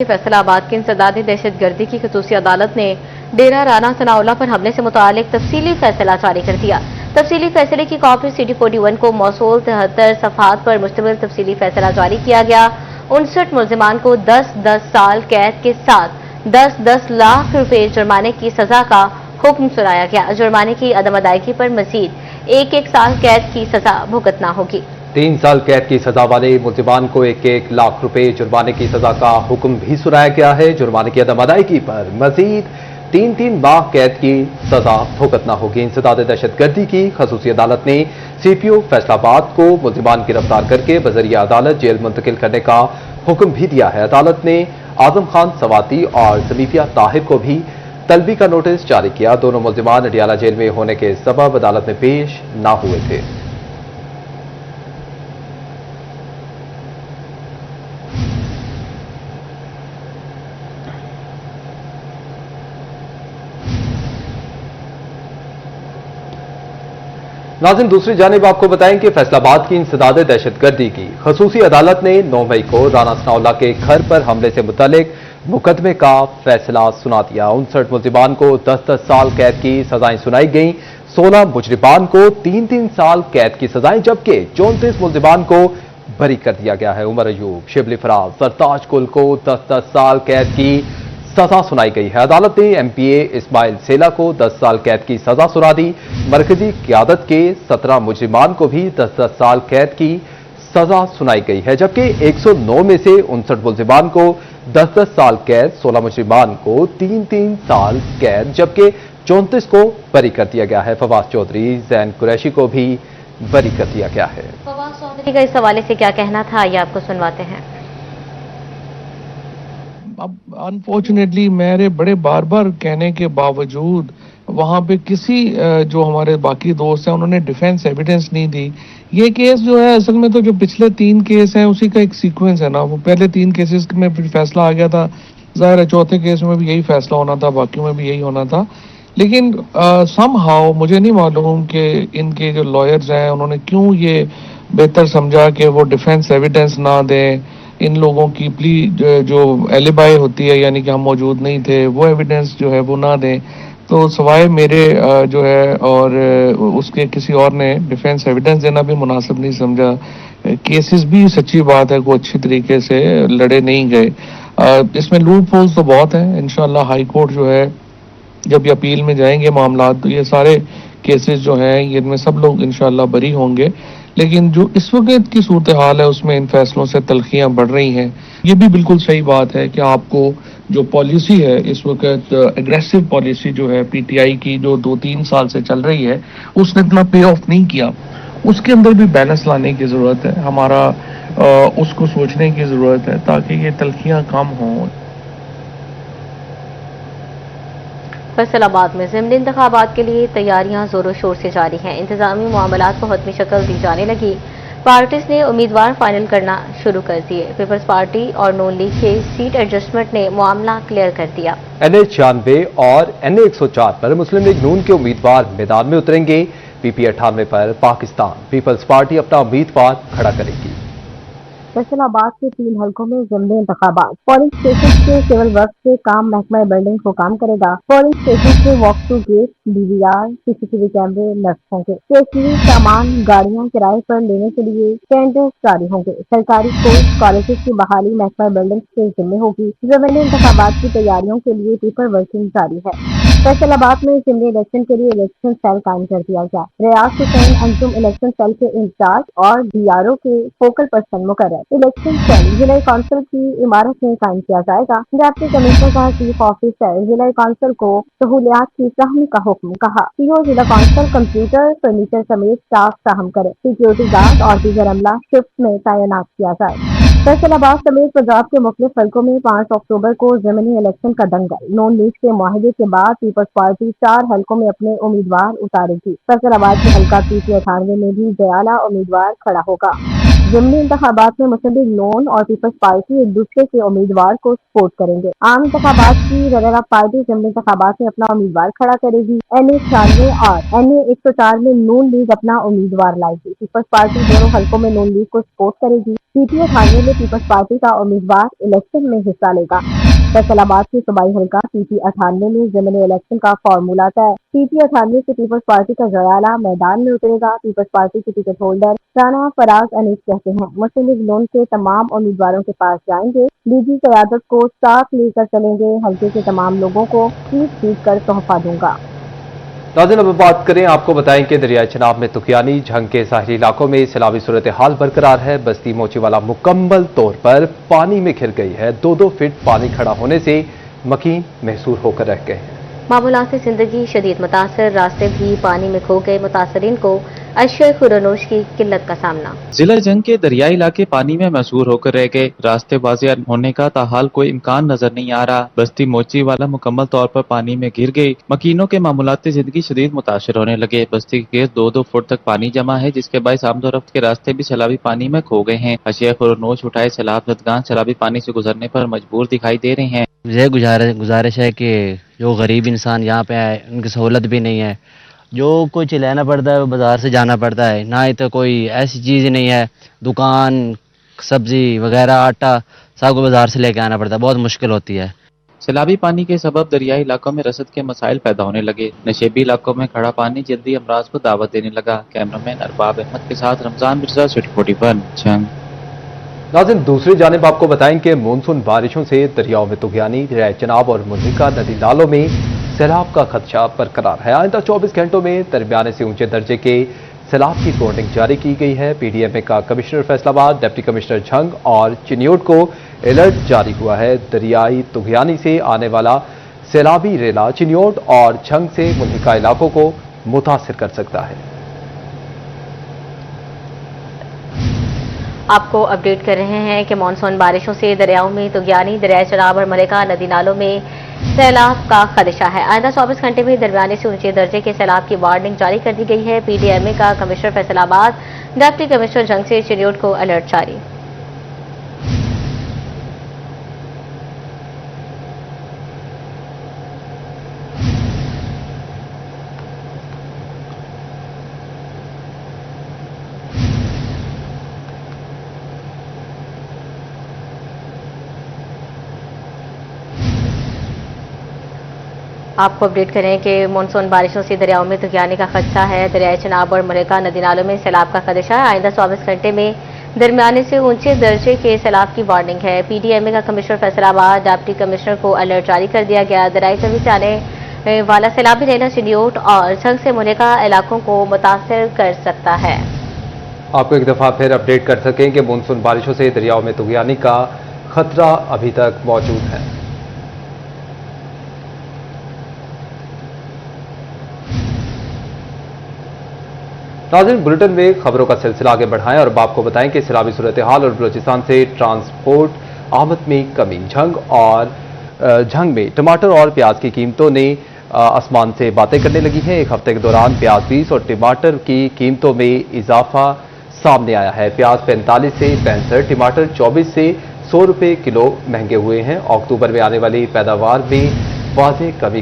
فیصل آباد کی انسداد دہشت گردی کی خصوصی عدالت نے ڈیرہ رانا ثناءاللہ پر حملے سے متعلق تفصیلی فیصلہ جاری کر دیا۔ تفصیلی فیصلے کی کاپی CD41 کو موصول 73 صفحات پر مشتمل تفصیلی فیصلہ جاری کیا گیا۔ 59 ملزمان کو 10 سال قید کے ساتھ 10 لاکھ روپے جرمانے کی سزا کا حکم سنایا گیا۔ جرمانے کی عدم ادائیگی پر مزید 1 سال قید کی سزا بھگتنا ہوگی۔ 3 سال قید کی سزا والے ملزمان کو 1 لاکھ روپے جرمانے کی سزا کا حکم بھی سنایا گیا ہے۔ جرمانے کی عدم ادائیگی پر مزید 3 ماہ قید کی سزا بھگتنا ہوگی۔ انسداد دہشت گردی کی خصوصی عدالت نے CPO فیصل آباد کو ملزمان گرفتار کر کے بذریعہ عدالت جیل منتقل کرنے کا حکم بھی دیا ہے۔ عدالت نے اعظم خان سواتی اور سمیفیہ طاہر کو بھی طلبی کا نوٹس جاری کیا۔ دونوں ملزمان اڈیالہ جیل میں ہونے کے سبب عدالت میں پیش نہ ہوئے تھے۔ ناظرین، دوسری جانب آپ کو بتائیں کہ فیصل آباد کی انسداد دہشت گردی کی خصوصی عدالت نے 9 مئی کو رانا ثناءاللہ کے گھر پر حملے سے متعلق مقدمے کا فیصلہ سنا دیا۔ 59 ملزمان کو 10 سال قید کی سزائیں سنائی گئیں۔ 16 مجرمان کو 3 سال قید کی سزائیں، جبکہ 34 ملزمان کو بری کر دیا گیا ہے۔ عمر ایوب، شبلی فراز، سرتاج گل کو 10 سال قید کی سزا سنائی گئی ہے۔ عدالت نے MPA اسماعیل سیلا کو 10 سال قید کی سزا سنا دی۔ مرکزی قیادت کے 17 مجرمان کو بھی 10 سال قید کی سزا سنائی گئی ہے، جبکہ 109 میں سے 59 ملزمان کو 10 سال قید، 16 مجرمان کو 3 سال قید، جبکہ 34 کو بری کر دیا گیا ہے۔ فواز چودھری، زین قریشی کو بھی بری کر دیا گیا ہے۔ فواز چودھری کا اس حوالے سے کیا کہنا تھا، یہ آپ کو سنواتے ہیں۔ اب انفارچونیٹلی میرے بڑے بار کہنے کے باوجود وہاں پہ کسی جو ہمارے باقی دوست ہیں انہوں نے ڈیفینس ایویڈنس نہیں دی۔ یہ کیس جو ہے اصل میں تو جو پچھلے 3 کیس ہیں اسی کا ایک سیکوینس ہے نا۔ وہ پہلے 3 کیسز میں پھر فیصلہ آ گیا تھا، ظاہر ہے چوتھے کیس میں بھی یہی فیصلہ ہونا تھا، باقیوں میں بھی یہی ہونا تھا۔ لیکن سم ہاؤ مجھے نہیں معلوم کہ ان کے جو لائرز ہیں انہوں نے کیوں یہ بہتر سمجھا کہ وہ ڈیفینس ایویڈنس نہ دیں۔ ان لوگوں کی جو ایلیبائی ہوتی ہے، یعنی کہ ہم موجود نہیں تھے، وہ ایویڈنس جو ہے وہ نہ دیں۔ تو سوائے میرے جو ہے اور اس کے کسی اور نے ڈیفینس ایویڈنس دینا بھی مناسب نہیں سمجھا۔ کیسز بھی سچی بات ہے کوئی اچھی طریقے سے لڑے نہیں گئے۔ اس میں لوپ ہولز تو بہت ہیں۔ انشاءاللہ ہائی کورٹ جو ہے جب یہ اپیل میں جائیں گے معاملات تو یہ سارے کیسز جو ہیں ان میں سب لوگ انشاءاللہ بری ہوں گے۔ لیکن جو اس وقت کی صورتحال ہے اس میں ان فیصلوں سے تلخیاں بڑھ رہی ہیں۔ یہ بھی بالکل صحیح بات ہے کہ آپ کو جو پالیسی ہے اس وقت اگریسو پالیسی جو ہے PTI کی جو 2-3 سال سے چل رہی ہے اس نے اتنا پے آف نہیں کیا۔ اس کے اندر بھی بیلنس لانے کی ضرورت ہے، ہمارا اس کو سوچنے کی ضرورت ہے تاکہ یہ تلخیاں کم ہوں۔ فیصل آباد میں ضمنی انتخابات کے لیے تیاریاں زور و شور سے جاری ہیں۔ انتظامی معاملات کو حتمی شکل دی جانے لگی۔ پارٹیز نے امیدوار فائنل کرنا شروع کر دیے۔ پیپلز پارٹی اور نون لیگ کے سیٹ ایڈجسٹمنٹ نے معاملہ کلیئر کر دیا۔ NA 96 اور NA 104 پر مسلم لیگ نون کے امیدوار میدان میں اتریں گے۔ PP 98 پر پاکستان پیپلز پارٹی اپنا امیدوار کھڑا کرے گی۔ فیصل آباد کے 3 حلقوں میں ضمنی انتخابات۔ پولنگ اسٹیشن کے سول ورکس سے کام محکمہ بلڈنگ کو کام کرے گا۔ پولنگ اسٹیشن کے walk to gate, DVR، CCTV کیمرے نصب ہوں گے۔ اسٹیشنری سامان گاڑیاں کرائے پر لینے کے لیے ٹینڈر جاری ہوں گے۔ سرکاری کورس کالجز کی بحالی محکمہ بلڈنگ کے ذمہ ہوگی۔ ضمنی انتخابات کی تیاریوں کے لیے پیپر ورکنگ جاری ہے۔ فیصل آباد میں ضمنی الیکشن کے لیے الیکشن سیل قائم کر دیا گیا۔ ریاض حسین انجم الیکشن سیل کے انچارج اور DRO کے فوکل پرسن مقرر۔ الیکشن سیل ضلع کونسل کی عمارت میں قائم کیا جائے گا۔ ڈپٹی کمشنر کا چیف آفیسر ضلع کونسل کو سہولیات کی فراہمی کا حکم کہا۔ CO ضلع کونسل کمپیوٹر فرنیچر سمیت اسٹاف فراہم کرے۔ سیکورٹی گارڈ اور دیگر عملہ شفٹ میں تعینات کیا جائے۔ فیصل آباد سمیت پنجاب کے مختلف حلقوں میں 5 اکتوبر کو ضمنی الیکشن کا دنگل۔ نون لیگ کے معاہدے کے بعد پیپلز پارٹی 4 حلقوں میں اپنے امیدوار اتارے گی۔ فیصل آباد کے حلقہ PP 98 میں بھی جیالہ امیدوار کھڑا ہوگا۔ ज़िमनी इंतखाबात में मुस्लिम लीग नून और पीपल्स पार्टी एक दूसरे के उम्मीदवार को सपोर्ट करेंगे। आम इंतखाबात की रनर अप पार्टी ज़िमनी इंतखाबात में अपना उम्मीदवार खड़ा करेगी। NA 96 और NA 104 में नून लीग अपना उम्मीदवार लाएगी। पीपल्स पार्टी दोनों हलकों में नून लीग को सपोर्ट करेगी। PP 98 में पीपल्स पार्टी का उम्मीदवार इलेक्शन में हिस्सा लेगा। फैसलाबाद की सूबाई हल्का PP 98 में ज़िमनी इलेक्शन का फॉर्मूला तय। PP 98 से पीपल्स पार्टी का जयाला मैदान में उतरेगा। पीपल्स पार्टी के टिकट होल्डर राना फराज अनीस कहते हैं, मुस्लिम लीग नून के तमाम उम्मीदवारों के पास जाएंगे, लीगी क़यादत को साथ लेकर चलेंगे, हल्के के तमाम लोगों को जीत कर तोहफा दूंगा। नाज़रीन, अब बात करें, आपको बताएं कि दरियाई चनाब में तुकियानी झंग के साहिली इलाकों में सैलाबी सूरत हाल बरकरार है। बस्ती मोचीवाला मुकम्मल तौर पर पानी में घिर गई है। 2-2 फीट पानी खड़ा होने से मकीन महसूर होकर रह गए हैं। मामूलात से जिंदगी शदीद मुतासर, रास्ते भी पानी में खो गए। मुतासरीन को अशिया खुरनोश की किल्लत का सामना। जिला जंग के दरियाई इलाके पानी में महसूर होकर रह गए। रास्ते वाज़िया होने का ताहाल कोई इम्कान नजर नहीं आ रहा। बस्ती मोची वाला मुकम्मल तौर पर पानी में घिर गई। मकीनों के मामूलात जिंदगी शदीद मुतासर होने लगे। बस्ती के 2-2 फुट तक पानी जमा है, जिसके बायस आमदोरफ्त के रास्ते भी सैलाबी पानी में खो गए हैं। अशिया खुरनोश उठाए सैलाब जदगान सैलाबी पानी से गुजरने पर मजबूर दिखाई दे रहे हैं। ये गुजारिश है कि जो गरीब इंसान यहाँ पे आए, उनकी सहूलत भी नहीं है, जो कुछ लेना पड़ता है वो बाज़ार से जाना पड़ता है, ना ही तो कोई ऐसी चीज़ नहीं है, दुकान सब्ज़ी वगैरह आटा सब को बाज़ार से लेके आना पड़ता है, बहुत मुश्किल होती है। सैलाबी पानी के सबब दरियाई इलाकों में रसद के मसाइल पैदा होने लगे। नशेबी इलाकों में खड़ा पानी जल्दी अमराज को दावत देने लगा। कैमरामैन अरबाब अहमद के साथ रमजान मिर्जा, सिटी 41 जंग। नाज़रीन, दूसरी जानिब आपको बताएं कि मानसून बारिशों से दरियाओं में तुगियानी, दरियाए चनाब और मुल्लिका नदी नालों में सैलाब का खदशा बरकरार है। आइंदा 24 घंटों में दरमियाने से ऊंचे दर्जे के सैलाब की वार्निंग जारी की गई है। PDMA का commissioner Faisalabad, deputy commissioner Jhang और चिन्योट को अलर्ट जारी हुआ है। दरियाई तुगियानी से आने वाला सैलाबी रेला चिन्योट और झंग से मुल्लिका इलाकों को मुतासिर कर सकता है। आपको अपडेट कर रहे हैं कि मानसून बारिशों से दरियाओं में तुगियानी, दरियाए चनाब और मलिका नदी नालों में सैलाब का खदशा है। आइंदा 24 घंटे में दरमियाने से ऊंचे दर्जे के सैलाब की वार्निंग जारी कर दी गई है। PDMA का commissioner Faisalabad, deputy commissioner Jhang से चिन्योट को अलर्ट जारी। आपको अपडेट करें कि मानसून बारिशों से दरियाओं में तुगियानी का खदशा है। दरियाए चनाब और मलिका नदी नालों में सैलाब का खदशा है। आइंदा 24 घंटे में दरमियाने से ऊंचे दर्जे के सैलाब की वार्निंग है। PDMA का कमिश्नर फैसलाबाद, डिप्टी कमिश्नर को अलर्ट जारी कर दिया गया। दरियाई तवी से आने वाला सैलाबी रेला चिन्योट और झंग से मलिका इलाकों को मुतासिर कर सकता है। आपको एक दफा फिर अपडेट कर सकें कि मानसून बारिशों से दरियाओं में तुगियानी का खतरा अभी तक मौजूद है। नाज़रीन, बुलेटिन में खबरों का सिलसिला आगे बढ़ाएं और अब आपको बताएं कि सैलाबी सूरत हाल और बलूचिस्तान से ट्रांसपोर्ट आमद में कमी। झंग में टमाटर और प्याज की कीमतों ने आसमान से बातें करने लगी हैं। एक हफ्ते के दौरान प्याज 20 और टमाटर की कीमतों में इजाफा सामने आया है। प्याज 45 से 65, टमाटर 24 से 100 रुपये किलो महंगे हुए हैं। अक्टूबर में आने वाली पैदावार में वाज़ेह कभी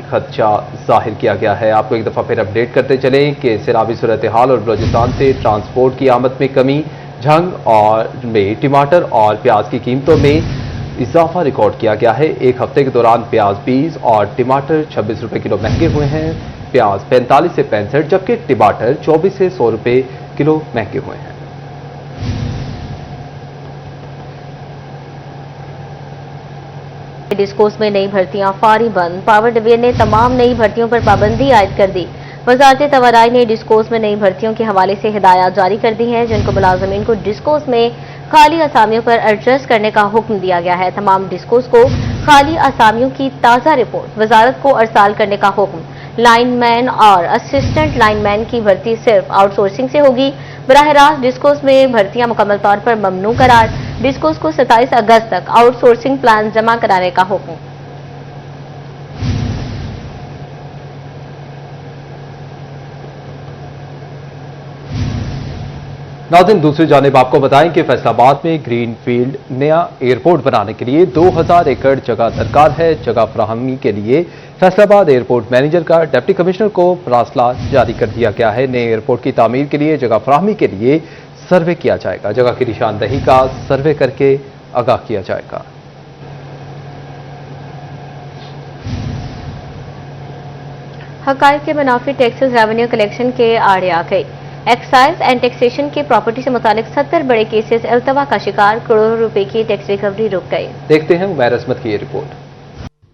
खदशा जाहिर किया गया है। आपको एक दफ़ा फिर अपडेट करते चलें कि सैलाबी सूरत हाल और बलूचिस्तान से ट्रांसपोर्ट की आमद में कमी, झंग और में टमाटर और प्याज की कीमतों में इजाफा रिकॉर्ड किया गया है। एक हफ्ते के दौरान प्याज 20 और टमाटर 26 रुपये किलो महंगे हुए हैं। प्याज 45 से 65, जबकि टमाटर 24 से 100 रुपये किलो महंगे हुए हैं। डिस्कोस में नई भर्तियां फौरी बंद। पावर डिवीजन ने तमाम नई भर्तियों पर पाबंदी आयद कर दी। वजारत तवाराई ने डिस्कोस में नई भर्तियों के हवाले से हिदायत जारी कर दी हैं, जिनको मुलाजमीन को डिस्कोस में खाली असामियों पर एडजस्ट करने का हुक्म दिया गया है। तमाम डिस्कोस को खाली असामियों की ताज़ा रिपोर्ट वजारत को अरसाल करने का हुक्म। लाइनमैन और असिस्टेंट लाइनमैन की भर्ती सिर्फ आउटसोर्सिंग से होगी। बराह रास्त डिस्कोस में भर्तियां मुकम्मल तौर पर ममनू करार। डिस्कोस को 27 अगस्त तक आउटसोर्सिंग प्लान जमा कराने का हुक्म। नाज़रीन, दूसरी जानिब आपको बताएं कि फैसलाबाद में ग्रीन फील्ड नया एयरपोर्ट बनाने के लिए 2000 एकड़ जगह दरकार है। जगह फराहमी के लिए फैसलाबाद एयरपोर्ट मैनेजर का डिप्टी कमिश्नर को मरासला जारी कर दिया गया है। नए एयरपोर्ट की तामीर के लिए जगह फराहमी के लिए सर्वे किया जाएगा। जगह की निशानदही का सर्वे करके आगाह किया जाएगा। हकाइक के मुनाफी टैक्सेस रेवेन्यू कलेक्शन के आड़े आ गए। एक्साइज एंड टैक्सेशन की प्रॉपर्टी से मुतालिक 70 बड़े केसेस अल्तवा का शिकार, करोड़ों रुपए की टैक्स रिकवरी रुक गई। देखते हैं उमैर असमत की ये रिपोर्ट।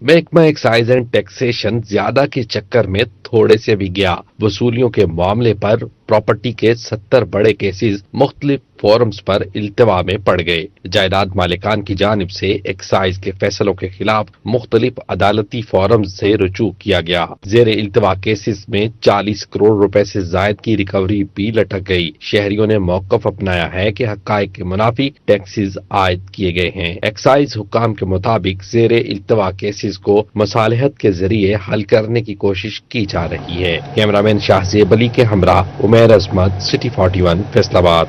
महकमा एक्साइज एंड टैक्सेशन ज्यादा के चक्कर में थोड़े से भी गया। वसूलियों के मामले पर प्रॉपर्टी के 70 बड़े केसेस मुख्तलिफ फोरम्स पर इल्तवा में पड़ गए। जायदाद मालिकान की जानिब से एक्साइज के फैसलों के खिलाफ मुख्तलिफ अदालती फोरम्स से रुजू किया गया। जेर इल्तवा केसेस में 40 करोड़ रुपए से जायद की रिकवरी भी लटक गई। शहरियों ने मौकफ अपनाया है कि हकाइक के मुनाफी टैक्सेस आयद किए गए हैं। एक्साइज हुक्काम के मुताबिक जेर इल्तवा केसेस को मसालहत के जरिए हल करने की कोशिश की जा रही है। कैमरामैन शाहजेब अली के हमराह उमैर अजमत, सिटी 41, फैसलाबाद।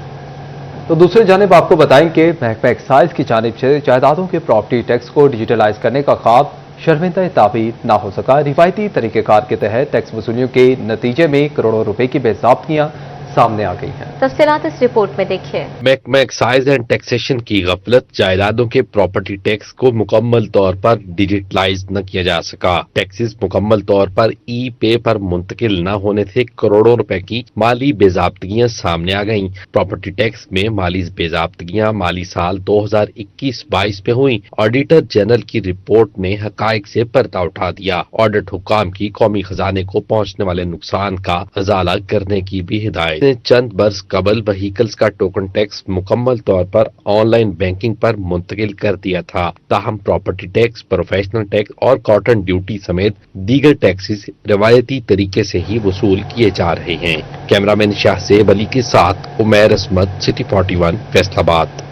तो दूसरी जानिब आपको बताएं कि महकमा एक्साइज की जानिब से जायदादों के प्रॉपर्टी टैक्स को डिजिटलाइज करने का ख्वाब शर्मिंदा ताबीर ना हो सका। रिवायती तरीक़ेकार के तहत टैक्स वसूलियों के नतीजे में करोड़ों रुपए की बेज़ाब्तियां सामने आ गई हैं। तफसीलात इस रिपोर्ट में देखिए। महकमा एक्साइज एंड टैक्सेशन की गफलत जायदादों के प्रॉपर्टी टैक्स को मुकम्मल तौर पर डिजिटलाइज न किया जा सका। टैक्सेस मुकम्मल तौर पर ई पे पर मुंतकिल न होने से करोड़ों रुपए की माली बेजाब्तगियां सामने आ गईं। प्रॉपर्टी टैक्स में माली बेजाब्तगियां माली साल 2021-22 में हुई। ऑडिटर जनरल की रिपोर्ट ने हकाइक से पर्दा उठा दिया। ऑडिट हुक्काम की कौमी खजाने को पहुंचने वाले नुकसान का अजाला करने की भी हिदायत। चंद बरस कबल वहीकल्स का टोकन टैक्स मुकम्मल तौर पर ऑनलाइन बैंकिंग पर मुंतकिल कर दिया था। ताहम प्रॉपर्टी टैक्स, प्रोफेशनल टैक्स और कॉटन ड्यूटी समेत दीगर टैक्सेस रिवायती तरीके से ही वसूल किए जा रहे हैं। कैमरामैन शाहजेब अली के साथ उमैर असमत, सिटी 41, फैसलाबाद।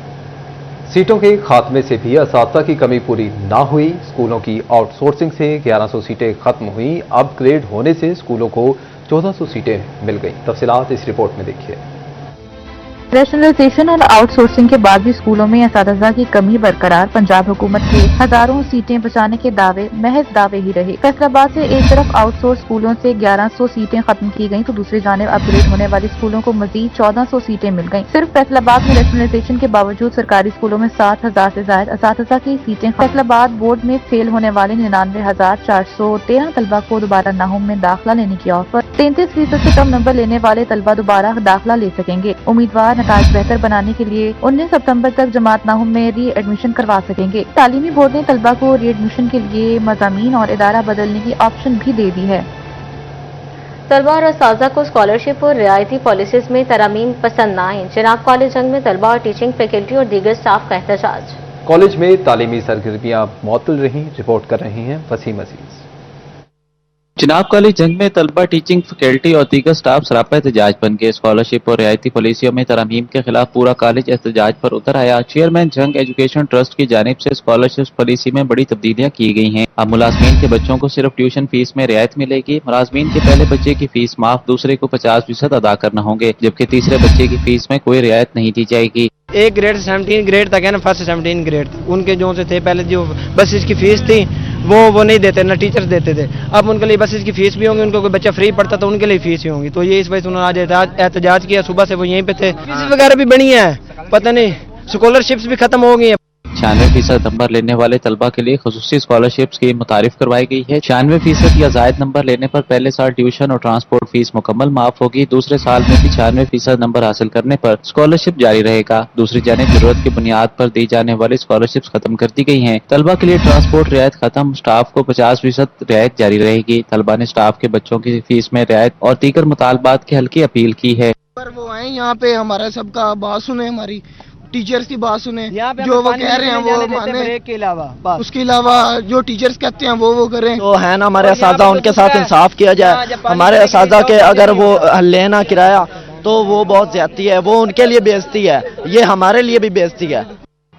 सीटों के खात्मे से भी असातिज़ा की कमी पूरी ना हुई। स्कूलों की आउटसोर्सिंग से 1100 सीटें खत्म हुई। अपग्रेड होने से स्कूलों को 1400 सीटें मिल गई। तफसीलात इस रिपोर्ट में देखिए। रैशनलाइजेशन और आउटसोर्सिंग के बाद भी स्कूलों में असातिज़ा की कमी बरकरार। पंजाब हुकूमत के हजारों सीटें बचाने के दावे महज दावे ही रहे। फैसलाबाद से एक तरफ आउटसोर्स स्कूलों से 1100 सीटें खत्म की गईं, तो दूसरी जानिब अपग्रेड होने वाले स्कूलों को मजीद 1400 सीटें मिल गईं। सिर्फ फैसलाबाद में रैशनलाइजेशन के बावजूद सरकारी स्कूलों में 7000 से ज्यादा असातिज़ा की सीटें। फैसलाबाद बोर्ड में फेल होने वाले 99,413 तलबा को दोबारा नाहुम में दाखिला लेने की ऑफर। 33% से कम नंबर लेने वाले तलबा दोबारा दाखिला ले सकेंगे। उम्मीदवार नताज बेहतर बनाने के लिए 19 सितंबर तक जमात नाहुम में री एडमिशन करवा सकेंगे। तालीमी बोर्ड ने तलबा को री एडमिशन के लिए मज़ामीन और इदारा बदलने की ऑप्शन भी दे दी है। तलबा और असातिज़ा को स्कॉलरशिप और रियायती पॉलिसीज में तरमीम पसंद न आई। जनाब कॉलेज जंग में तलबा और टीचिंग फैकल्टी और दीगर स्टाफ का एहतजाज। कॉलेज में तालीमी सरगर्मियां मुअत्तल रहीं। रिपोर्ट कर रही हैं वसीम अजीज। जनाब कॉलेज जंग में तलबा, टीचिंग फैकल्टी और दीगर स्टाफ सरापा एहतजाज बन गए। स्कॉलरशिप और रियायती पॉलिसियों में तरमीम के खिलाफ पूरा कॉलेज एहतजाज पर उतर आया। चेयरमैन जंग एजुकेशन ट्रस्ट की जानिब से स्कॉलरशिप पॉलिसी में बड़ी तब्दीलियां की गई हैं। अब मुलाजमीन के बच्चों को सिर्फ ट्यूशन फीस में रियायत मिलेगी। मुलाजमीन के पहले बच्चे की फीस माफ, दूसरे को 50% अदा करना होंगे, जबकि तीसरे बच्चे की फीस में कोई रियायत नहीं दी जाएगी। एक ग्रेड 17 ग्रेड तक है ना, फर्स्ट 17 ग्रेड उनके जो से थे पहले जो बसेस की फीस थी वो नहीं देते, ना टीचर्स देते थे। अब उनके लिए बसेस की फीस भी होंगी, उनको कोई बच्चा फ्री पढ़ता तो उनके लिए फीस ही होंगी। तो ये इस वजह से उन्होंने आज एहतजाज किया। सुबह से वो यहीं पे थे। फीस वगैरह भी बनी है, पता नहीं स्कॉलरशिप्स भी खत्म हो गई है। 96% नंबर लेने वाले तलबा के लिए खसूसी स्कॉलरशिप स्कीम मुतारिफ करवाई गई है। 96% या जायद नंबर लेने पर पहले साल ट्यूशन और ट्रांसपोर्ट फीस मुकम्मल माफ होगी। दूसरे साल में भी 96% नंबर हासिल करने पर स्कॉलरशिप जारी रहेगा। दूसरी जानिब जरूरत की बुनियाद पर दी जाने वाली स्कॉलरशिप खत्म कर दी गई हैं। तलबा के लिए ट्रांसपोर्ट रियायत खत्म, स्टाफ को 50% रियायत जारी रहेगी। तलबा ने स्टाफ के बच्चों की फीस में रियायत और दीगर मुतालबात की हल्की अपील की है। पर वो आए यहाँ पे हमारा सबका बात सुने, हमारी टीचर्स की बात सुने, जो वो कह रहे हैं वो माने, के अलावा उसके अलावा जो टीचर्स कहते हैं वो करें। तो है ना हमारे असातिज़ा, उनके साथ इंसाफ किया जाए। हमारे असातिज़ा के अगर वो लेना किराया तो वो बहुत ज्यादती है, वो उनके लिए बेइज्जती है, ये हमारे लिए भी बेइज्जती है।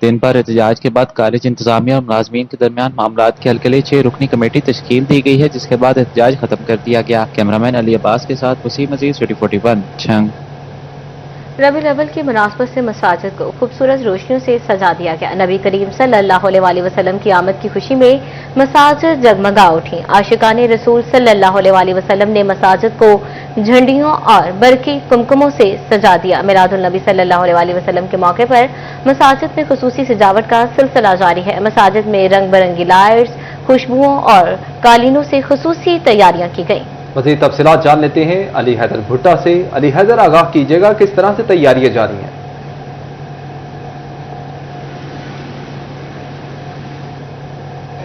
दिन भर एहतजाज के बाद कॉलेज इंतजामिया और मुलाजमीन के दरमियान मामलात के हल के लिए 6 रुकनी कमेटी तश्कील दी गई है, जिसके बाद एहतजाज खत्म कर दिया गया। कैमरामैन अली अब्बास के साथ वसीम अजीज, सिटी 41, छंग। रबी अव्वल की मुनासबत से मसाजिद को खूबसूरत रोशनियों से सजा दिया गया। नबी करीम सल्लल्लाहु अलैहि वसल्लम की आमद की खुशी में मसाजिद जगमगा उठी। आशिकाने रसूल सल्लल्लाहु अलैहि वसल्लम ने मसाजिद को झंडियों और बरकी कुमकुमों से सजा दिया। मिलादुल नबी सल्लल्लाहु अलैहि वसल्लम के मौके पर मसाजिद में खुसूसी सजावट का सिलसिला जारी है। मसाजिद में रंग बिरंगी लाइट्स, खुशबुओं और कालीनों से खुसूसी तैयारियां की गई। मज़ीद तफसीलात जान लेते हैं अली हैदर भुट्टा से। अली हैदर, आगाह कीजिएगा किस तरह से तैयारियां जारी हैं?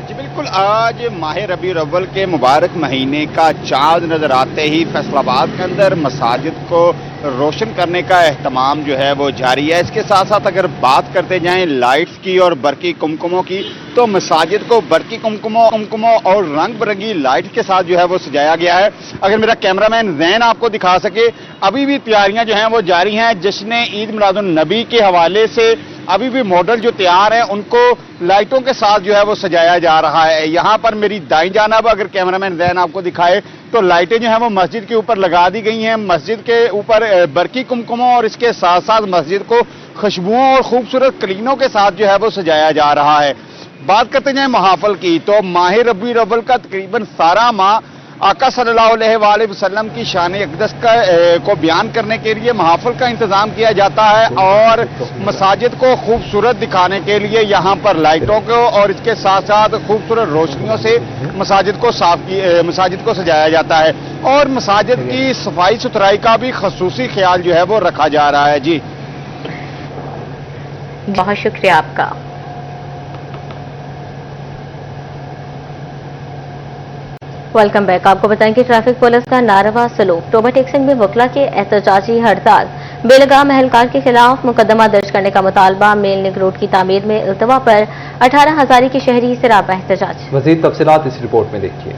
जी बिल्कुल, आज माह रबी अव्वल के मुबारक महीने का चांद नजर आते ही फैसलाबाद के अंदर मसाजिद को रोशन करने का एहतमाम जो है वो जारी है। इसके साथ साथ अगर बात करते जाएं लाइट्स की और बरकी कुमकुमों की, तो मसाजिद को बरकी कुमकुमों और रंग बिरंगी लाइट के साथ जो है वो सजाया गया है। अगर मेरा कैमरामैन जैन आपको दिखा सके, अभी भी तैयारियां जो हैं वो जारी हैं। जश्न ईद मिलादुन नबी के हवाले से अभी भी मॉडल जो तैयार हैं उनको लाइटों के साथ जो है वो सजाया जा रहा है। यहाँ पर मेरी दाईं जानिब अगर कैमरामैन जैन आपको दिखाए तो लाइटें जो हैं वो मस्जिद के ऊपर लगा दी गई हैं। मस्जिद के ऊपर बरकी कुमकुमों और इसके साथ साथ मस्जिद को खुशबुओं और खूबसूरत कलीनों के साथ जो है वो सजाया जा रहा है। बात करते जाएं महाफल की, तो माह रबी अव्वल का तकरीबन सारा माह आका सल्लल्लाहु अलैहि वसल्लम की शान अक़दस को बयान करने के लिए महाफल का इंतजाम किया जाता है और मसाजिद को खूबसूरत दिखाने के लिए यहाँ पर लाइटों को और इसके साथ साथ खूबसूरत रोशनियों से मसाजिद को सजाया जाता है और मसाजिद की सफाई सुथराई का भी खसूसी ख्याल जो है वो रखा जा रहा है। जी बहुत शुक्रिया आपका। Welcome back. आपको बताएं कि ट्रैफिक पुलिस का नारवा सलूक, टोबा टेक्सिंग में वकला की एहतजाजी हड़ताल, बेलगाम एहलकार के खिलाफ मुकदमा दर्ज करने का मुतालबा, मेल लिंक रोड की तामीर में इल्तवा पर 18 हजारी की शहरी सरापा एहतजाज। मज़ीद तफसीलात इस रिपोर्ट में देखिए।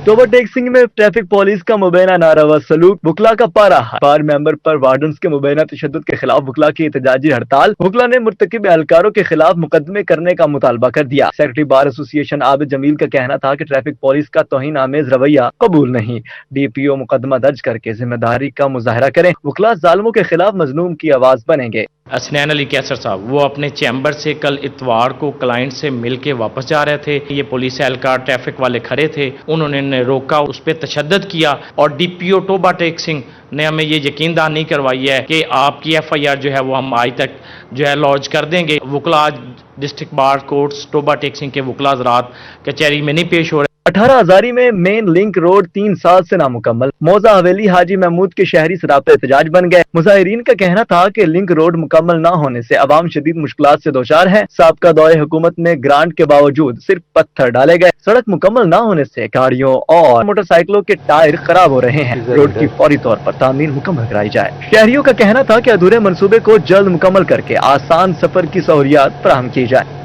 टोबा टेक्सिंग में ट्रैफिक पुलिस का मुबैना नारावा सलूक, वकला का पारा बार मेंबर पर वार्डन्स के मुबैना तशद्दुद के खिलाफ वकला की एहतजाजी हड़ताल। वकला ने मुर्तकिब एहलकारों के खिलाफ मुकदमे करने का मुतालबा कर दिया। Secretary bar association Abid Jamil का कहना था कि ट्रैफिक पुलिस का तौहीन आमेज रवैया कबूल नहीं। DPO मुकदमा दर्ज करके जिम्मेदारी का मुजाहरा करें। वकला जालिमों के खिलाफ मजलूम की आवाज बनेंगे। असनैन अली कैसर साहब वो अपने चैम्बर से कल इतवार को क्लाइंट से मिल के वापस जा रहे थे। ये पुलिस एहलकार ट्रैफिक वाले खड़े थे, उन्होंने रोका, उस पर तशद्दुद किया और DPO टोबा टेक्सिंग ने हमें ये यकीन दहानी नहीं करवाई है कि आपकी FIR जो है वो हम आज तक जो है लॉन्च कर देंगे। वकला आज डिस्ट्रिक्ट बार कोर्ट्स टोबा टेक्सिंग के वकला हज़रात कचहरी में नहीं पेश हो रहे। 18 हजारी में मेन लिंक रोड 3 साल से नामुकम्मल, मौजा हवेली हाजी महमूद के शहरी सरापे एहतजाज बन गए। मुजाहिरीन का कहना था कि लिंक रोड मुकम्मल न होने से अवाम शदीद मुश्किलात से दोचार है। साबका दौरे हुकूमत में ग्रांट के बावजूद सिर्फ पत्थर डाले गए। सड़क मुकम्मल न होने से गाड़ियों और मोटरसाइकिलों के टायर खराब हो रहे हैं। रोड की फौरी तौर पर तामीर मुकम्मल कराई जाए। शहरियों का कहना था कि अधूरे मंसूबे को जल्द मुकम्मल करके आसान सफर की सहूलियात फराहम की जाए।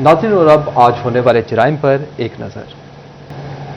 नाज़रीन, और अब आज होने वाले जराइम पर एक नजर।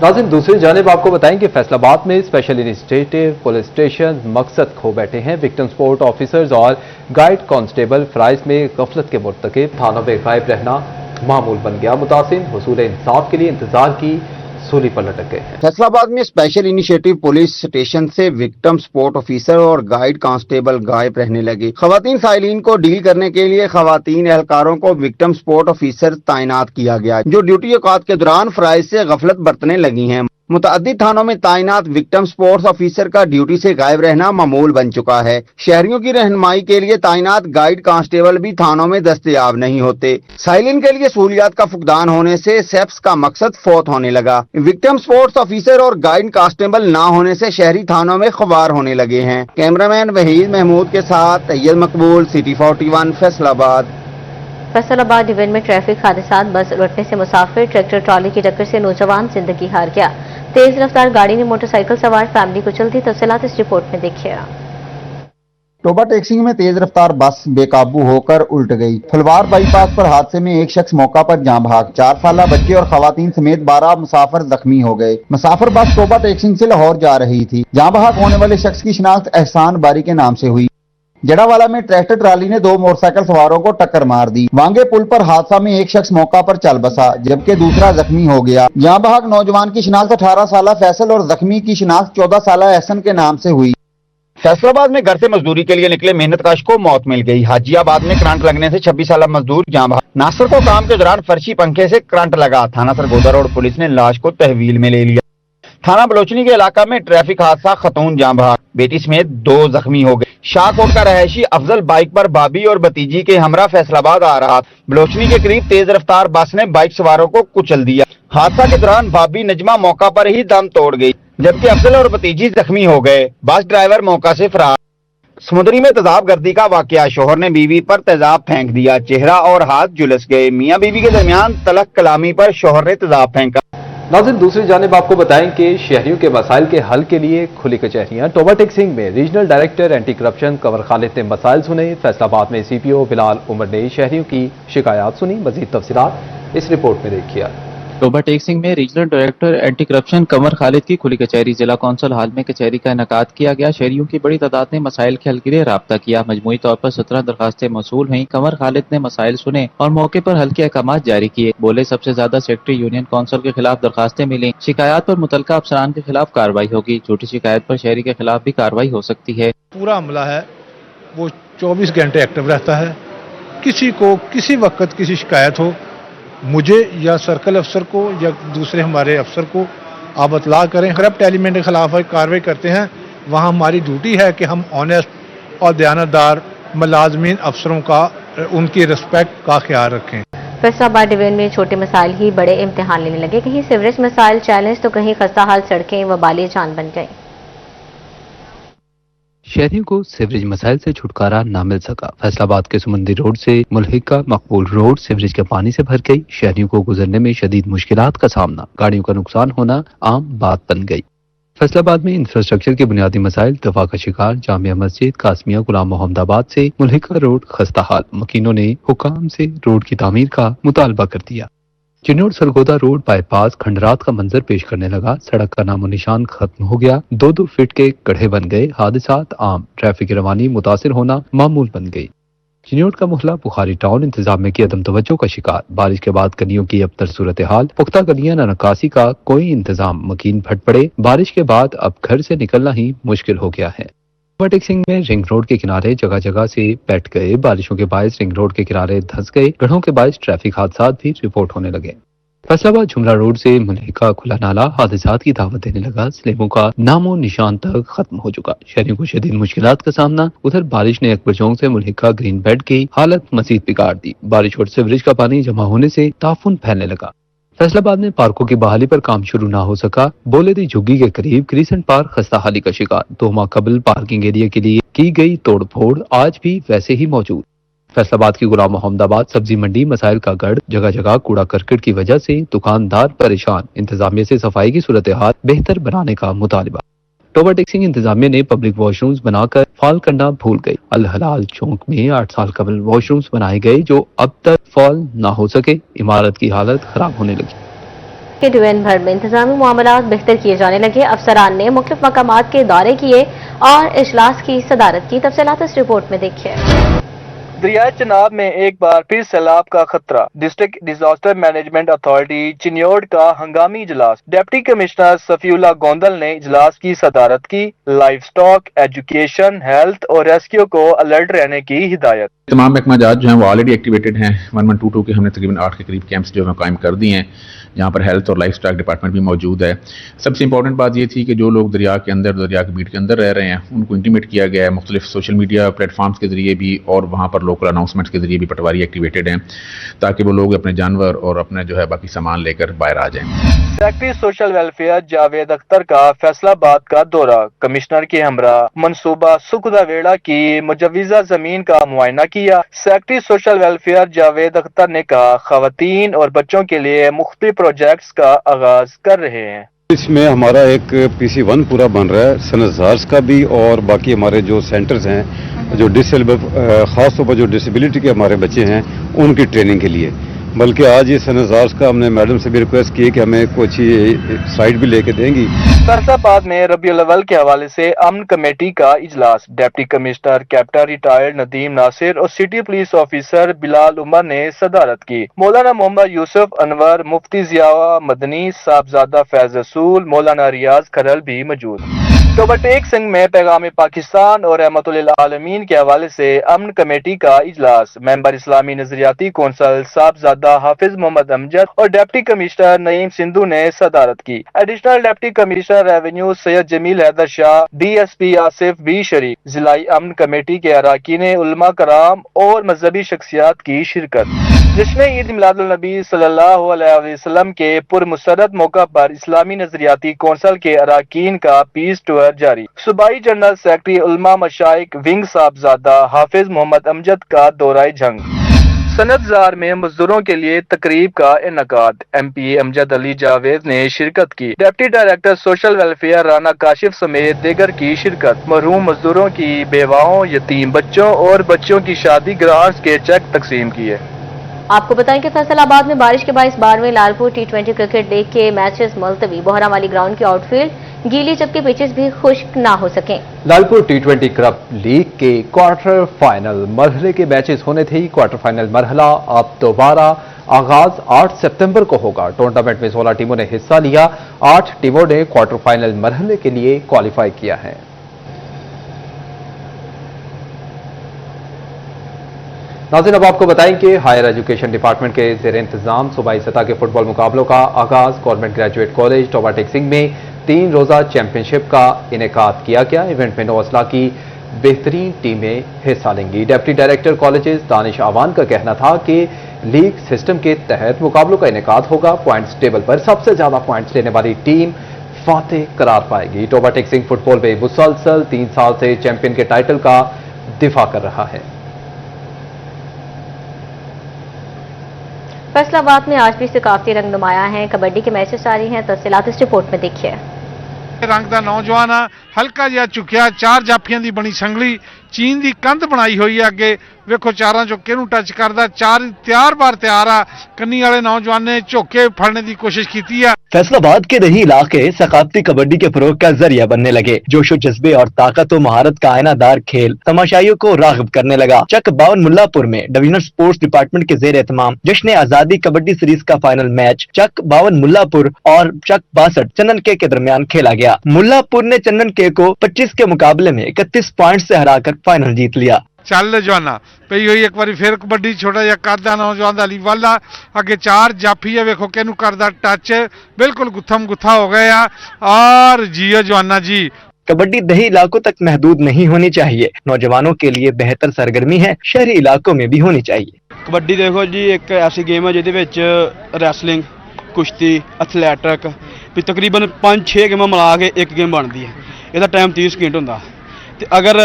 नाज़रीन, दूसरी जानिब आपको बताएं कि फैसलाबाद में स्पेशल इनिशिएटिव पुलिस स्टेशन मकसद खो बैठे हैं। विक्टिम सपोर्ट ऑफिसर्स और गाइड कांस्टेबल फ्राइज में गफलत के मुर्तकिब, थानों में गायब रहना मामूल बन गया। मुतासिर हुसूल इंसाफ के लिए इंतजार की सूली पर लटक गए हैं। फैसलाबाद में स्पेशल इनिशिएटिव पुलिस स्टेशन से विक्टिम सपोर्ट ऑफिसर और गाइड कांस्टेबल गायब रहने लगे। खवातीन साइलिन को डील करने के लिए खवातीन एहलकारों को विक्टिम सपोर्ट ऑफिसर तैनात किया गया, जो ड्यूटी औकात के दौरान फ्राइज से गफलत बरतने लगी हैं। मुतअद्दिद थानों में तैनात विक्टिम सपोर्ट्स ऑफिसर का ड्यूटी से गायब रहना मामूल बन चुका है। शहरियों की रहनुमाई के लिए तैनात गाइड कांस्टेबल भी थानों में दस्तयाब नहीं होते। साइलिन के लिए सहूलियात का फुकदान होने से सेप्स का मकसद फौत होने लगा। विक्टिम सपोर्ट्स ऑफिसर और गाइड कांस्टेबल ना होने से शहरी थानों में खुबार होने लगे हैं। कैमरामैन वहीद महमूद के साथ तैयब मकबूल, सिटी 41, फैसलाबाद। फैसलाबाद डिवीजन में ट्रैफिक हादसा, बस उलटने से मुसाफिर, ट्रैक्टर ट्रॉली की टक्कर से नौजवान जिंदगी हार गया। तेज रफ्तार गाड़ी ने मोटरसाइकिल सवार फैमिली कुचल दी। तफसीलात इस रिपोर्ट में देखिए। टोबा टेक्सिंग में तेज रफ्तार बस बेकाबू होकर उल्ट गई। फुलवार बाईपास पर हादसे में एक शख्स मौका पर जान भाग, 4 साला बच्चे और खवातीन समेत 12 मुसाफिर जख्मी हो गए। मुसाफिर बस टोबा टेक्सिंग से लाहौर जा रही थी। जान भाग होने वाले शख्स की शिनाख्त एहसान बारी के नाम से हुई। जड़ावाला में ट्रैक्टर ट्राली ने 2 मोटरसाइकिल सवारों को टक्कर मार दी। वांगे पुल पर हादसा में एक शख्स मौका पर चल बसा, जबकि दूसरा जख्मी हो गया। जहां बहाक नौजवान की शिनाख्त 18 साला फैसल और जख्मी की शिनाख्त 14 साला एहसन के नाम से हुई। फैसलाबाद में घर से मजदूरी के लिए निकले मेहनतकश को मौत मिल गई। हाजी आबाद में करंट लगने से 26 साल मजदूर जान बहा। नासिर को काम के दौरान फर्शी पंखे से करंट लगा। थाना सरगोदा रोड पुलिस ने लाश को तहवील में ले लिया। थाना बलोचनी के इलाका में ट्रैफिक हादसा, खतून जान बहा, बेटी समेत 2 जख्मी हो गए। शाहकोट का रहायशी अफजल बाइक पर भाभी और भतीजी के हमरा फैसलाबाद आ रहा। बलोचनी के करीब तेज रफ्तार बस ने बाइक सवारों को कुचल दिया। हादसा के दौरान भाभी नजमा मौका पर ही दम तोड़ गई, जबकि अफजल और भतीजी जख्मी हो गए। बस ड्राइवर मौका से फरार। समुद्री में तेजाब गर्दी का वाकया, शोहर ने बीवी पर तेजाब फेंक दिया, चेहरा और हाथ झुलस गए। मियां बीवी के दरमियान तलक कलामी पर शोहर ने तेजाब फेंका। नाज़रीन, दूसरी जानिब आपको बताएं कि शहरियों के मसाइल के हल के लिए खुली कचहरियां। टोबा टेक्सिंग में regional director anti corruption Kanwar Khalid ने मसाइल सुने। फैसलाबाद में CPO बिलाल उमर ने शहरियों की शिकायत सुनी। मजीद तफसीलात इस रिपोर्ट में देखिए। टोबा टेक्सिंग में regional director anti corruption Kanwar Khalid की खुली कचहरी जिला कौंसिल हाल में कचहरी का इनेकाद किया गया। शहरियों की बड़ी तादाद ने मसाइल के हल के लिए राब्ता किया। मजमूई तौर पर 17 दरखास्तें मौसूल हुई। कंवर खालिद ने मसाइल सुने और मौके पर हल के अहकाम जारी किए। बोले, सबसे ज्यादा सेक्रेटरी यूनियन काउंसिल के खिलाफ दरखास्तें मिली। शिकायत पर मुतलका अफसरान के खिलाफ कार्रवाई होगी। झूठी शिकायत पर शहरी के खिलाफ भी कार्रवाई हो सकती है। पूरा अमला है वो 24 घंटे एक्टिव रहता है। किसी को किसी वक्त किसी शिकायत हो, मुझे या सर्कल अफसर को या दूसरे हमारे अफसर को आप इतला करें। करप्ट एलिमेंट के खिलाफ कार्रवाई करते हैं। वहाँ हमारी ड्यूटी है कि हम ऑनेस्ट और दयानतदार मुलाजमीन अफसरों का उनकी रिस्पेक्ट का ख्याल रखें। फैसलाबाद डिवीजन में छोटे मसाइल ही बड़े इम्तिहान लेने लगे। कहीं सीवरेज मसाइल चैलेंज तो कहीं खस्ता हाल सड़कें वबाली जान बन गई। शहरियों को सीवरेज मसाइल से छुटकारा न मिल सका। फैसलाबाद के सुमंदी रोड से मुल्हिका मकबूल रोड सीवरेज के पानी से भर गई। शहरियों को गुजरने में शदीद मुश्किलात का सामना, गाड़ियों का नुकसान होना आम बात बन गई। फैसलाबाद में इंफ्रास्ट्रक्चर के बुनियादी मसाइल दफा का शिकार। जामिया मस्जिद, कासमिया, गुलाम मोहम्मदाबाद से मुल्हिका रोड खस्ता हाल। मकीनों ने हुकाम से रोड की तामीर का मुतालबा कर दिया। चिन्नौर सरगोदा रोड बाईपास खंडरात का मंजर पेश करने लगा। सड़क का नामो निशान खत्म हो गया। 2-2 फीट के गड्ढे बन गए। हादसात आम, ट्रैफिक की रवानी मुतासिर होना मामूल बन गई। चिन्नौर का मोहल्ला बुखारी टाउन इंतजामिया की अदम तवज्जो का शिकार। बारिश के बाद गलियों की अबतर सूरत हाल। पुख्ता गलियां न नकासी का कोई इंतजाम। मकीन फट पड़े। बारिश के बाद अब घर से निकलना ही मुश्किल हो गया है। टेक्सिंग में रिंग रोड के किनारे जगह जगह से बैठ गए। बारिशों के बायस रिंग रोड के किनारे धंस गए। गढ़ों के बायस ट्रैफिक हादसा भी रिपोर्ट होने लगे। फैसलाबाद झुमरा रोड से मुल्हिका खुला नाला हादसात की दावत देने लगा। स्लेबों का नामो निशान तक खत्म हो चुका। शहरियों को शदीद मुश्किलात का सामना। उधर बारिश ने अकबर चौक से मुल्हिका ग्रीन बेल्ट की हालत मजीद बिगाड़ दी। बारिश और सीवरेज का पानी जमा होने से ताफुन फैलने लगा। फैसलाबाद में पार्कों की बहाली पर काम शुरू न हो सका। बोलेदी झुग्गी के करीब क्रीसेंट पार्क खस्ताहाली का शिकार। 2 माह कबल पार्किंग एरिया के लिए की गई तोड़फोड़ आज भी वैसे ही मौजूद। फैसलाबाद की गुलाम मोहम्मदाबाद सब्जी मंडी मसाइल का गढ़। जगह जगह कूड़ा करकट की वजह से दुकानदार परेशान। इंतजामिया से सफाई की सूरत हाल बेहतर बनाने का मुतालिबा। टोबा टेक्सिंग इंतजामिया ने पब्लिक वॉशरूम्स बनाकर फॉल करना भूल गई। अल हलाल चौक में 8 साल कबल वॉशरूम्स बनाए गए जो अब तक फॉल न हो सके। इमारत की हालत खराब होने लगी। डिवीजन भर में इंतजामी मामलात बेहतर किए जाने लगे। अफसरान ने मुख्तलिफ मकामात के दौरे किए और इजलास की सदारत की। तफसीलात इस रिपोर्ट में देखिए। दरियाए चनाब में एक बार फिर सैलाब का खतरा। डिस्ट्रिक्ट डिजास्टर मैनेजमेंट अथॉरिटी चिन्योड़ का हंगामी इजलास। डिप्टी कमिश्नर सफीउल्लाह गोंदल ने इजलास की सदारत की। लाइफ स्टॉक, एजुकेशन, हेल्थ और रेस्क्यू को अलर्ट रहने की हिदायत। तमाम महकमा जात जो हैं वो ऑलरेडी एक्टिवेटेड हैं। 1122 के हमने तकरीबन 8 के करीब कैंप्स जो है कायम कर दिए हैं, जहाँ पर हेल्थ और लाइफ स्टॉक डिपार्टमेंट भी मौजूद है। सबसे इंपॉर्टेंट बात ये थी कि जो लोग दरिया के अंदर, दरिया के बीट के अंदर रह रहे हैं, उनको इंटीमेट किया गया है मुख्तलिफ सोशल मीडिया प्लेटफॉर्म्स के जरिए भी और वहाँ पर लोकल अनाउंसमेंट्स के जरिए भी पटवारी एक्टिवेटेड हैं, ताकि वो लोग अपने जानवर और अपने जो है बाकी सामान लेकर बाहर आ जाएं। Secretary social welfare Javed Akhtar का फैसलाबाद का दौरा। कमिश्नर के हमरा मनसूबा सुखदा वेड़ा की मुजव्विजा जमीन का मुआयना किया। Secretary social welfare Javed Akhtar ने कहा, खवातीन और बच्चों के लिए मुख्तलिफ प्रोजेक्ट्स का आगाज कर रहे हैं। इसमें हमारा एक PC1 पूरा बन रहा है, सनज़ार्स का भी, और बाकी हमारे जो सेंटर्स हैं जो डिसेबल, खास तौर पर जो डिसेबिलिटी के हमारे बच्चे हैं उनकी ट्रेनिंग के लिए। बल्कि आज ये सनज़ार्स का हमने मैडम से भी रिक्वेस्ट की है कि हमें कोई अच्छी साइट भी लेके देंगी। फैसलाबाद में रबीउल अव्वल के हवाले से अमन कमेटी का इजलास। Deputy commissioner captain retired Nadeem Nasir और city police officer Bilal Umar ने सदारत की। मौलाना मोहम्मद यूसुफ अनवर, मुफ्ती जिया मदनी, साहबजादा फैज रसूल, मौलाना रियाज खरल भी मौजूद। टोबा टेक संघ में पैगाम पाकिस्तान और रहमतुल आलमीन के हवाले से अमन कमेटी का इजलास। मेंबर इस्लामी नजरियाती कौंसल साहबजादा हाफिज मोहम्मद अमजद और डिप्टी कमिश्नर नईम सिंधु ने सदारत की। Additional deputy commissioner revenue Syed Jamil Haider Shah, DSP Asif भी शरीक। जिलाई अमन कमेटी के अरकान उलमा कराम और मजहबी शख्सियात की शिरकत। जिसमें ईद मिलादुल नबी सल्लल्लाहु अलैहि वसल्लम के पुरमसरत मौका पर इस्लामी नजरियाती कौंसल के अरकान का पीस टूर जारी। सूबाई जनरल सेक्रेटरी उलमा मशाइख विंग साहबजादा हाफिज मोहम्मद अमजद का दौराए जंग। सनतजार में मजदूरों के लिए तकरीब का इनकाद। MP अमजद अली जावेद ने शिरकत की। Deputy director social welfare Rana Kashif समेत दीगर की शिरकत। मरहूम मजदूरों की बेवाओं, यतीम बच्चों और बच्चों की शादी ग्रांट्स के चेक तकसीम किए। आपको बताएं कि फैसलाबाद में बारिश के बायस 12वें लालपुर T20 क्रिकेट लीग के मैचेस मुलतवी। बोहरावाली ग्राउंड की आउटफील्ड गीली जबकि पिचेस भी खुश्क ना हो सके। लालपुर T20 क्रिकेट लीग के क्वार्टर फाइनल मरहले के मैचेस होने थे। क्वार्टर फाइनल मरहला अब दोबारा आगाज 8 सितंबर को होगा। टूर्नामेंट में 16 टीमों ने हिस्सा लिया। 8 टीमों ने क्वार्टर फाइनल मरहले के लिए क्वालिफाई किया है। नाज़रीन, अब आपको बताएं कि हायर एजुकेशन डिपार्टमेंट के ज़ेर इंतजाम सूबाई सतह के फुटबॉल मुकाबलों का आगाज government graduate college Toba Tek Singh में 3 रोज़ा चैंपियनशिप का इनेकाद किया गया। इवेंट में 9 अजला की बेहतरीन टीमें हिस्सा लेंगी। डिप्टी डायरेक्टर कॉलेजेस दानिश आवान का कहना था कि लीग सिस्टम के तहत मुकाबलों का इनेकाद होगा। पॉइंट्स टेबल पर सबसे ज्यादा पॉइंट्स लेने वाली टीम फातेह करार पाएगी। टोबा टेक सिंह फुटबॉल में मुसलसल 3 साल से चैंपियन के टाइटल का दिफा कर रहा है। फैसलाबाद में आज भी सकाफती रंग नुमाया है। कबड्डी के मैचेस जारी हैं। तफसीलात इस रिपोर्ट में देखिए। रंग का नौजवान हल्का जिहा चुकिया 4 जाफियां दी बनी संगली चीन दी कंध बनाई हुई है। अगे वेखो 4 चों किहनूं टच करदा। 4 ਤਿਆਰ बार ਤਿਆਰ आ। कन्नी वाले नौजवान ने झोके फड़ने की कोशिश की है। फैसलाबाद के दही इलाके सकाफती कबड्डी के फरोग का जरिया बनने लगे। जोशो जज्बे और ताकत व महारत का आयनादार खेल तमाशाइयों को राग़िब करने लगा। चक 52 मुल्लापुर में डिवीजनल स्पोर्ट्स डिपार्टमेंट के जेर एहतमाम जश्न आजादी कबड्डी सीरीज का फाइनल मैच चक 52 मुल्लापुर और चक 62 चन्नन के दरमियान खेला गया। मुल्लापुर ने चन्नन के को 25 के मुकाबले में 31 पॉइंट से हराकर फाइनल जीत लिया। ਚੱਲ ਜਵਾਨਾ ਪਈ ਹੋਈ ਇੱਕ ਵਾਰੀ ਫਿਰ ਕਬੱਡੀ ਛੋਟਾ ਜਿਹਾ ਕਰਦਾ ਨੌਜਵਾਨ ਦਾ ਅਲੀਵਾਲਾ ਅੱਗੇ 4 ਜਾਫੀ ਹੈ। ਵੇਖੋ ਕਿਹਨੂੰ ਕਰਦਾ ਟੱਚ ਬਿਲਕੁਲ ਗੁੱਥਮ ਗੁੱਥਾ ਹੋ ਗਏ ਆ। और जियो जवाना जी कबड्डी दही इलाकों तक महदूद नहीं होनी चाहिए। नौजवानों के लिए बेहतर सरगर्मी है, शहरी इलाकों में भी होनी चाहिए। कबड्डी देखो जी एक ऐसी गेम है जिहदे विच रैसलिंग, कुश्ती, एथलैटिक भी तकरीबन 5-6 गेमां मिला के एक गेम बनती है। ਇਹਦਾ टाइम 30 सेकंड ਹੁੰਦਾ। ਤੇ ਅਗਰ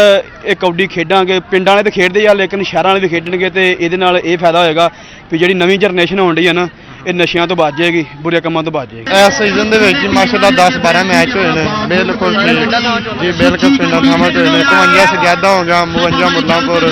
ਇਹ ਕਬੱਡੀ ਖੇਡਾਂਗੇ ਪਿੰਡਾਂ ਵਾਲੇ ਤੇ ਖੇਡਦੇ ਆ ਲੇਕਿਨ ਸ਼ਹਿਰਾਂ ਵਾਲੇ ਵੀ ਖੇਡਣਗੇ ਤੇ ਇਹਦੇ ਨਾਲ ਇਹ ਫਾਇਦਾ ਹੋਏਗਾ ਵੀ ਜਿਹੜੀ ਨਵੀਂ ਜਨਰੇਸ਼ਨ ਹੋਣ ਡਈ ਹੈ ਨਾ ਇਹ ਨਸ਼ਿਆਂ ਤੋਂ ਬਚ ਜਾਏਗੀ, ਬੁਰੇ ਕੰਮਾਂ ਤੋਂ ਬਚ ਜਾਏਗੀ। ਇਸ ਸੀਜ਼ਨ ਦੇ ਵਿੱਚ ਮਾਸ਼ਾਅੱਲਾ 10-12 ਮੈਚ ਹੋਏ ਨੇ। ਬਿਲਕੁਲ ਜੀ ਬਿਲਕੁਲ ਪਿੰਡਾਂ ਥਾਵਾਂ ਤੇ ਨੇ 52 ਸਜਾਦਾ ਹੋ ਗਿਆ 52 ਮੁੱਲਾਂਪੁਰ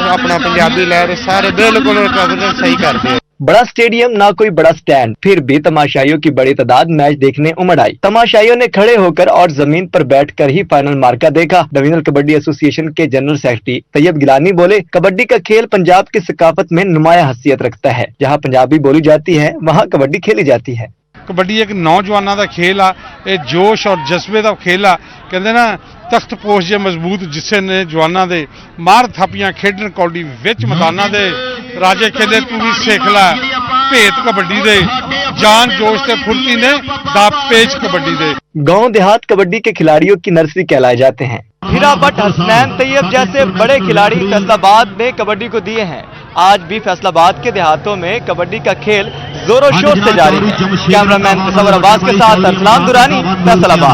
अपना पंजाबी लहर सारे बिल्कुल कवरेज सही करते हैं। बड़ा स्टेडियम ना कोई बड़ा स्टैंड, फिर भी तमाशाइयों की बड़ी तादाद मैच देखने उमड़ आई। तमाशाइयों ने खड़े होकर और जमीन पर बैठकर ही फाइनल मार्का देखा। डिवीजनल कबड्डी एसोसिएशन के जनरल सेक्रेटरी तैयब गिलानी बोले, कबड्डी का खेल पंजाब की सकाफत में नुमाया हैसियत रखता है। जहाँ पंजाबी बोली जाती है वहाँ कबड्डी खेली जाती है। कबड्डी एक नौजवानों का खेल आ, ये जोश और जज्बे का खेल आ। कहते ना तख्त पोश जे मजबूत जिस्से ने जवाना दे मार थापियां खेडन कौडी विच मैदाना दे राजे कहते तू भी सिख लै भेत कबड्डी दे जान जोश ते फुर्ती ने दाप पेच कबड्डी दे। गांव देहात कबड्डी के खिलाड़ियों की नर्सरी कहलाए जाते हैं। हीरा भट्ट, हसनैन तैयब जैसे बड़े खिलाड़ी फैसलाबाद में कबड्डी को दिए हैं। आज भी फैसलाबाद के देहातों में कबड्डी का खेल जोरों शोर से जारी है। कैमरामैन मुसव्वर अब्बास के साथ अरसलान दुरानी, फैसलाबाद।